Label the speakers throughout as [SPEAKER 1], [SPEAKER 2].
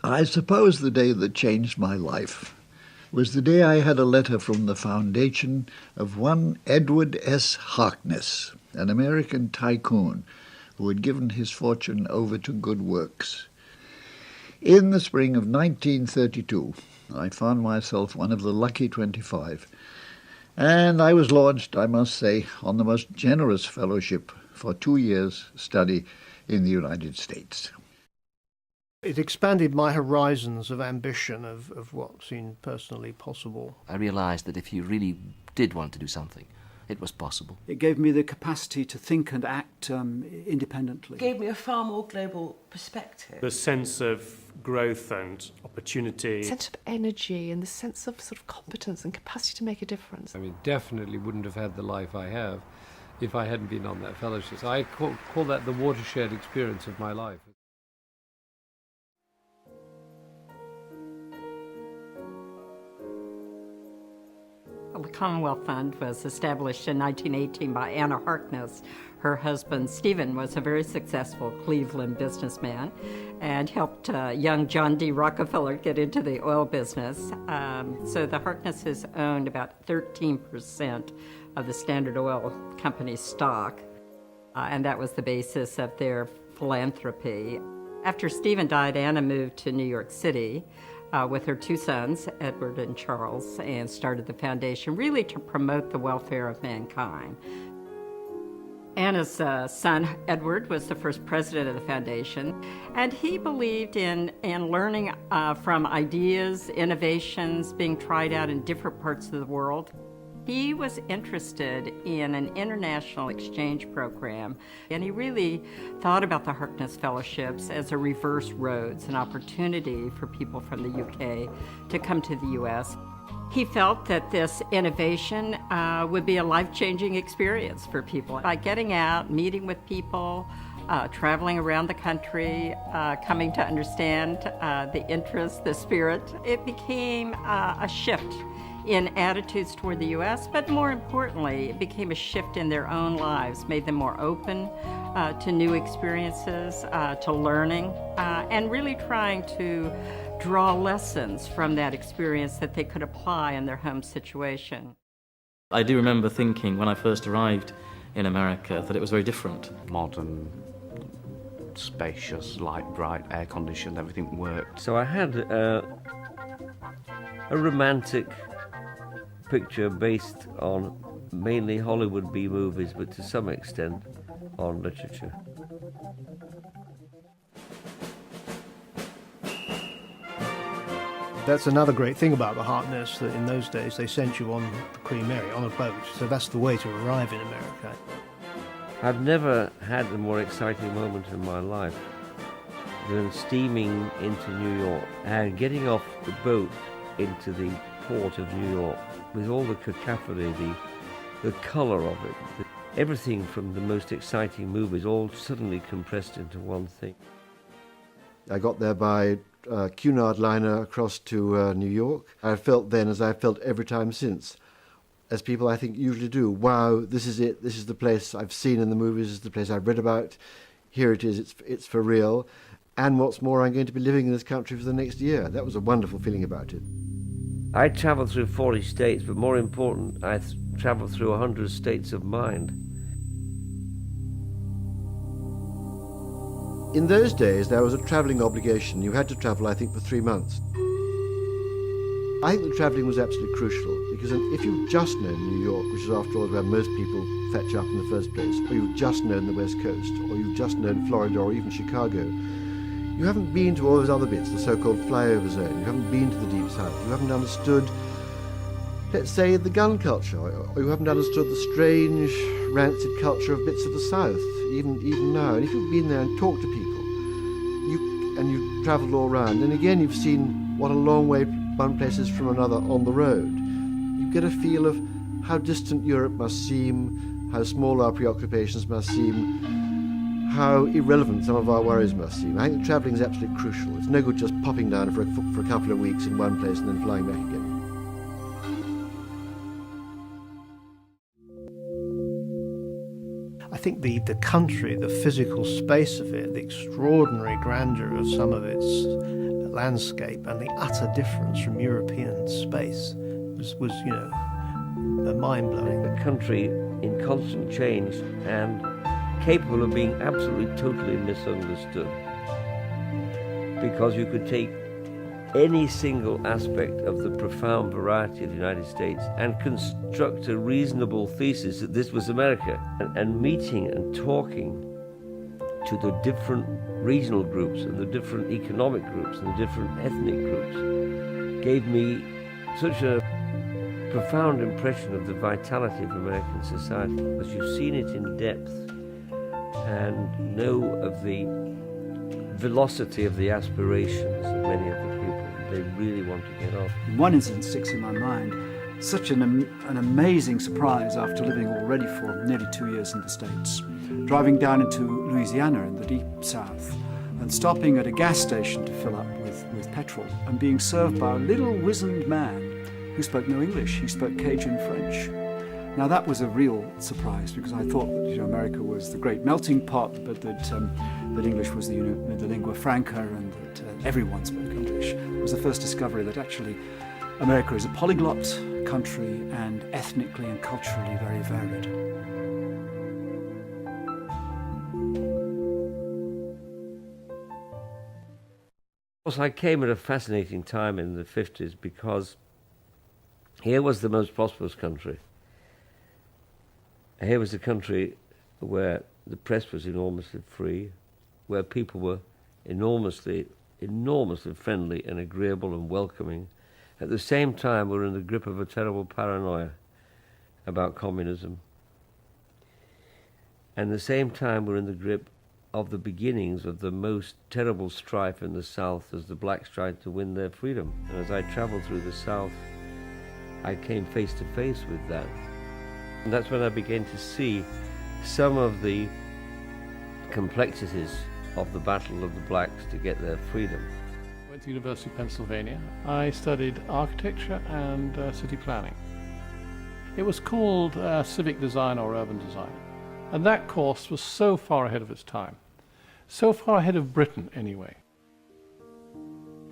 [SPEAKER 1] I suppose the day that changed my life was the day I had a letter from the foundation of one Edward S. Harkness, an American tycoon who had given his fortune over to good works. In the spring of 1932, I found myself one of the lucky 25, and I was launched, I must say, on the most generous fellowship for 2 years' study in the United States.
[SPEAKER 2] It expanded my horizons of ambition of what seemed personally possible.
[SPEAKER 3] I realised that if you really did want to do something, it was possible.
[SPEAKER 4] It gave me the capacity to think and act independently.
[SPEAKER 5] It gave me a far more global perspective.
[SPEAKER 6] The sense of growth and opportunity.
[SPEAKER 7] The sense of energy and the sense of sort of competence and capacity to make a difference.
[SPEAKER 8] I mean, definitely wouldn't have had the life I have if I hadn't been on that fellowship. So I call that the watershed experience of my life.
[SPEAKER 9] The Commonwealth Fund was established in 1918 by Anna Harkness. Her husband, Stephen, was a very successful Cleveland businessman and helped young John D. Rockefeller get into the oil business. So the Harknesses owned about 13% of the Standard Oil Company's stock, and that was the basis of their philanthropy. After Stephen died, Anna moved to New York City with her 2 sons, Edward and Charles, and started the foundation really to promote the welfare of mankind. Anna's son, Edward, was the first president of the foundation, and he believed in learning from ideas, innovations being tried out in different parts of the world. He was interested in an international exchange program, and he really thought about the Harkness Fellowships as a reverse roads, an opportunity for people from the UK to come to the US. He felt that this innovation would be a life-changing experience for people. By getting out, meeting with people, traveling around the country, coming to understand the interest, the spirit, it became a shift in attitudes toward the U.S., but more importantly, it became a shift in their own lives, made them more open to new experiences, to learning, and really trying to draw lessons from that experience that they could apply in their home situation.
[SPEAKER 10] I do remember thinking when I first arrived in America that it was very different.
[SPEAKER 11] Modern, spacious, light, bright, air-conditioned, everything worked.
[SPEAKER 8] So I had a romantic picture based on mainly Hollywood B movies, but to some extent on literature.
[SPEAKER 2] That's another great thing about the Harkness, that in those days they sent you on the Queen Mary, on a boat, so that's the way to arrive in America.
[SPEAKER 8] I've never had a more exciting moment in my life than steaming into New York and getting off the boat into the port of New York with all the cacophony, the colour of it, everything from the most exciting movies all suddenly compressed into one thing.
[SPEAKER 12] I got there by Cunard liner across to New York. I felt then, as I felt every time since, as people I think usually do, wow, this is it, this is the place I've seen in the movies, this is the place I've read about, here it is, it's for real, and what's more, I'm going to be living in this country for the next year. That was a wonderful feeling about it.
[SPEAKER 8] I travelled through 40 states, but more important, I travelled through 100 states of mind.
[SPEAKER 12] In those days, there was a travelling obligation. You had to travel, I think, for 3 months. I think that travelling was absolutely crucial, because if you've just known New York, which is after all where most people fetch up in the first place, or you've just known the West Coast, or you've just known Florida or even Chicago, you haven't been to all those other bits, the so-called flyover zone. You haven't been to the Deep South. You haven't understood, let's say, the gun culture, or you haven't understood the strange, rancid culture of bits of the South, even now. And if you've been there and talked to people, and you've travelled all around, then again you've seen what a long way one place is from another on the road. You get a feel of how distant Europe must seem, how small our preoccupations must seem, how irrelevant some of our worries must seem. I think travelling is absolutely crucial. It's no good just popping down for a couple of weeks in one place and then flying back again.
[SPEAKER 2] I think the country, the physical space of it, the extraordinary grandeur of some of its landscape, and the utter difference from European space was mind-blowing.
[SPEAKER 8] A country in constant change and capable of being absolutely, totally misunderstood. Because you could take any single aspect of the profound variety of the United States and construct a reasonable thesis that this was America. And meeting and talking to the different regional groups and the different economic groups and the different ethnic groups gave me such a profound impression of the vitality of American society, because you've seen it in depth and know of the velocity of the aspirations of many of the people. They really want to get off.
[SPEAKER 4] One incident sticks in my mind. Such an amazing surprise after living already for nearly 2 years in the States. Driving down into Louisiana in the deep south and stopping at a gas station to fill up with petrol and being served by a little wizened man who spoke no English. He spoke Cajun French. Now that was a real surprise, because I thought that America was the great melting pot, but that English was the lingua franca and that everyone spoke English. It was the first discovery that actually America is a polyglot country and ethnically and culturally very varied.
[SPEAKER 8] Of course, I came at a fascinating time in the 50s, because here was the most prosperous country. Here was a country where the press was enormously free, where people were enormously friendly and agreeable and welcoming. At the same time, we were in the grip of a terrible paranoia about communism. And at the same time, we were in the grip of the beginnings of the most terrible strife in the South as the blacks tried to win their freedom. And as I traveled through the South, I came face to face with that. And that's when I began to see some of the complexities of the battle of the blacks to get their freedom.
[SPEAKER 13] I went to the University of Pennsylvania. I studied architecture and city planning. It was called civic design or urban design. And that course was so far ahead of its time, so far ahead of Britain anyway.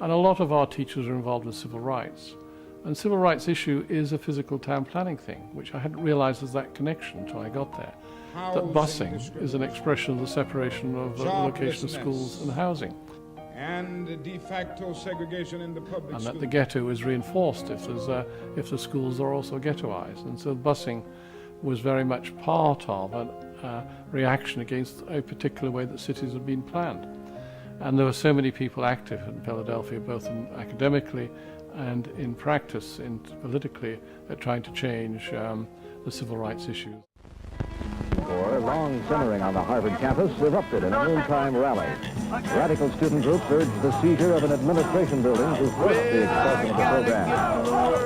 [SPEAKER 13] And a lot of our teachers are involved in civil rights. And civil rights issue is a physical town planning thing, which I hadn't realized as that connection until I got there. That busing is an expression of the separation of the location of schools and housing.
[SPEAKER 14] And de facto segregation in the public
[SPEAKER 13] And
[SPEAKER 14] school.
[SPEAKER 13] that the ghetto is reinforced if the schools are also ghettoized. And so busing was very much part of a reaction against a particular way that cities had been planned. And there were so many people active in Philadelphia, both academically and in practice, politically, at trying to change the civil rights issues.
[SPEAKER 15] Long simmering on the Harvard campus erupted in a noontime rally. Radical student groups urged the seizure of an administration building to force the expulsion of the program.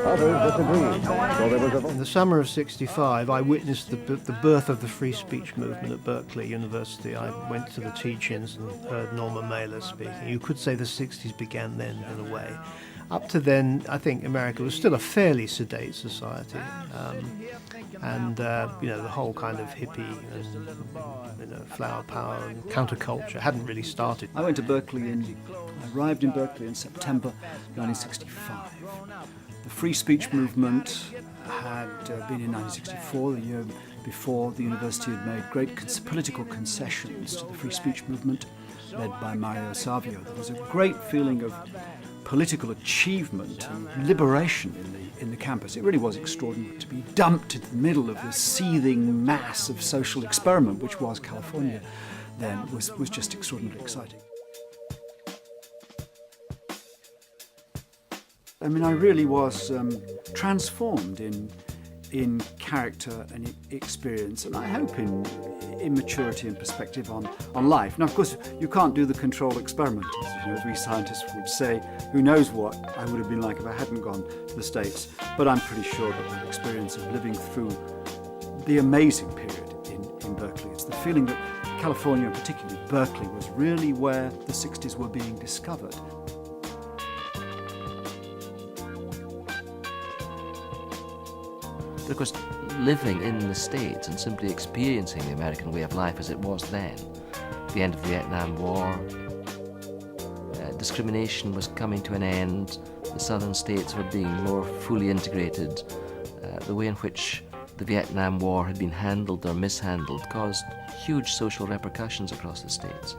[SPEAKER 15] Others disagreed. So there was
[SPEAKER 2] In the summer of '65, I witnessed the birth of the free speech movement at Berkeley University. I went to the teach-ins and heard Norma Mailer speaking. You could say the '60s began then, in a way. Up to then, I think America was still a fairly sedate society, and the whole kind of hippie and flower power and counterculture hadn't really started.
[SPEAKER 4] I arrived in Berkeley in September 1965. The free speech movement had been in 1964, the year before. The university had made great political concessions to the free speech movement, led by Mario Savio. There was a great feeling of political achievement and liberation in the campus. It really was extraordinary to be dumped into the middle of this seething mass of social experiment, which was California then, was just extraordinarily exciting. I mean, I really was transformed in character and experience, and I hope in maturity and perspective on life. Now, of course, you can't do the control experiment, as we scientists would say. Who knows what I would have been like if I hadn't gone to the States, but I'm pretty sure that the experience of living through the amazing period in Berkeley, it's the feeling that California, and particularly Berkeley, was really where the 60s were being discovered.
[SPEAKER 3] Because living in the States and simply experiencing the American way of life as it was then, the end of the Vietnam War, discrimination was coming to an end, the southern states were being more fully integrated, the way in which the Vietnam War had been handled or mishandled caused huge social repercussions across the states.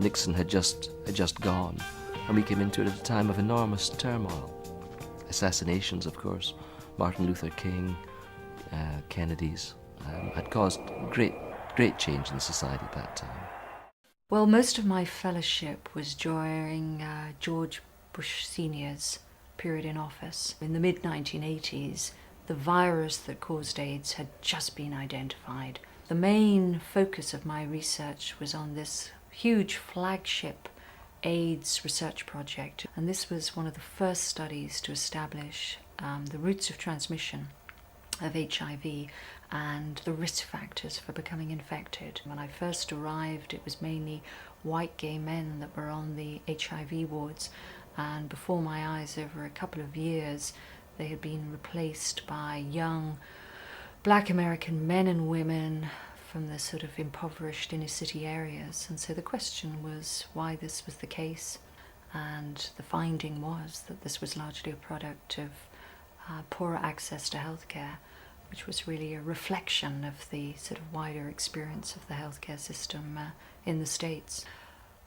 [SPEAKER 3] Nixon had just gone, and we came into it at a time of enormous turmoil. Assassinations, of course, Martin Luther King, Kennedy's, had caused great change in society at that time.
[SPEAKER 16] Well, most of my fellowship was during George Bush Sr.'s period in office. In the mid-1980s, the virus that caused AIDS had just been identified. The main focus of my research was on this huge flagship AIDS research project, and this was one of the first studies to establish the routes of transmission of HIV and the risk factors for becoming infected. When I first arrived, it was mainly white gay men that were on the HIV wards, and before my eyes, over a couple of years, they had been replaced by young black American men and women from the sort of impoverished inner city areas. And so the question was why this was the case, and the finding was that this was largely a product of poorer access to healthcare, which was really a reflection of the sort of wider experience of the healthcare system in the States.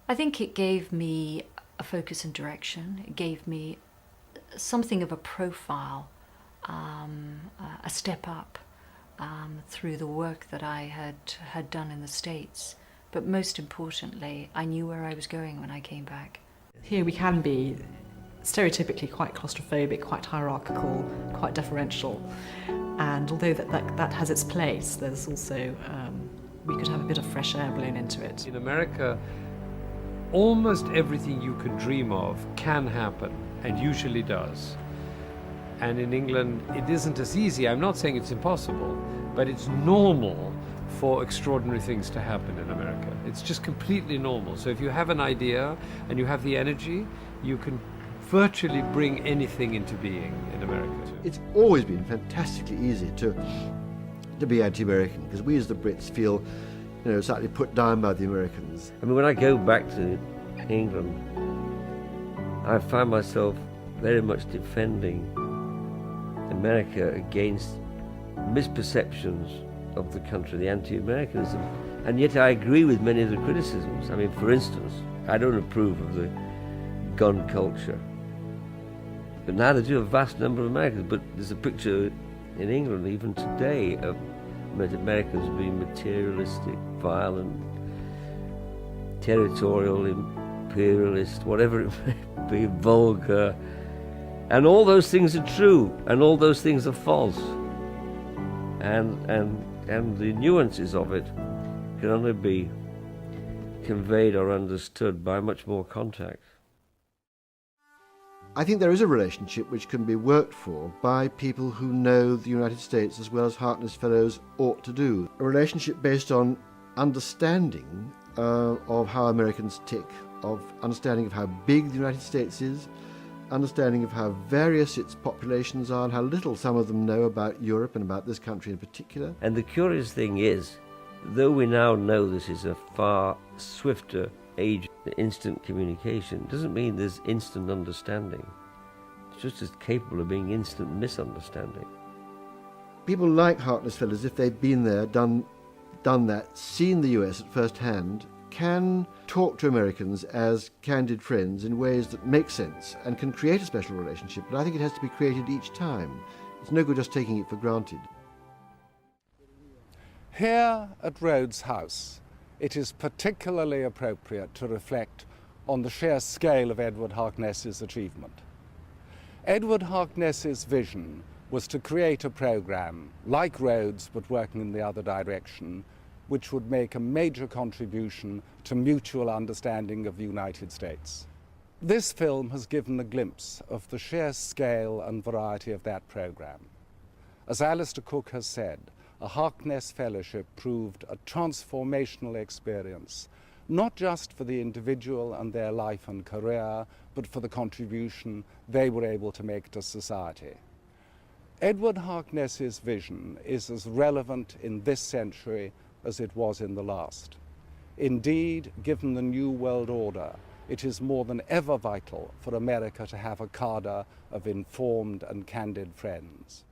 [SPEAKER 16] I think it gave me a focus and direction. It gave me something of a profile, a step up through the work that I had done in the States. But most importantly, I knew where I was going when I came back.
[SPEAKER 17] Here we can be stereotypically quite claustrophobic, quite hierarchical, quite deferential. And although that has its place, there's also, we could have a bit of fresh air blown into it.
[SPEAKER 18] In America, almost everything you could dream of can happen, and usually does. And in England, it isn't as easy. I'm not saying it's impossible, but it's normal for extraordinary things to happen in America. It's just completely normal. So if you have an idea and you have the energy, you can virtually bring anything into being in America.
[SPEAKER 12] It's always been fantastically easy to be anti-American, because we as the Brits feel, slightly put down by the Americans.
[SPEAKER 8] I mean, when I go back to England, I find myself very much defending America against misperceptions of the country, the anti-Americanism, and yet I agree with many of the criticisms. I mean, for instance, I don't approve of the gun culture, but neither do a vast number of Americans. But there's a picture in England even today of Americans being materialistic, violent, territorial, imperialist, whatever it may be, vulgar. And all those things are true, and all those things are false. And the nuances of it can only be conveyed or understood by much more contact.
[SPEAKER 12] I think there is a relationship which can be worked for by people who know the United States as well as Harkness Fellows ought to do. A relationship based on understanding of how Americans tick, of understanding of how big the United States is, understanding of how various its populations are and how little some of them know about Europe and about this country in particular.
[SPEAKER 8] And the curious thing is, though we now know this is a far swifter age, instant communication doesn't mean there's instant understanding. It's just as capable of being instant misunderstanding.
[SPEAKER 12] People like Harkness Fellows, if they've been there, done that, seen the US at first hand, can talk to Americans as candid friends in ways that make sense and can create a special relationship, but I think it has to be created each time. It's no good just taking it for granted.
[SPEAKER 19] Here at Rhodes House, it is particularly appropriate to reflect on the sheer scale of Edward Harkness's achievement. Edward Harkness's vision was to create a program like Rhodes, but working in the other direction, which would make a major contribution to mutual understanding of the United States. This film has given a glimpse of the sheer scale and variety of that program. As Alistair Cook has said, a Harkness Fellowship proved a transformational experience, not just for the individual and their life and career, but for the contribution they were able to make to society. Edward Harkness's vision is as relevant in this century as it was in the last. Indeed, given the New World Order, it is more than ever vital for America to have a cadre of informed and candid friends.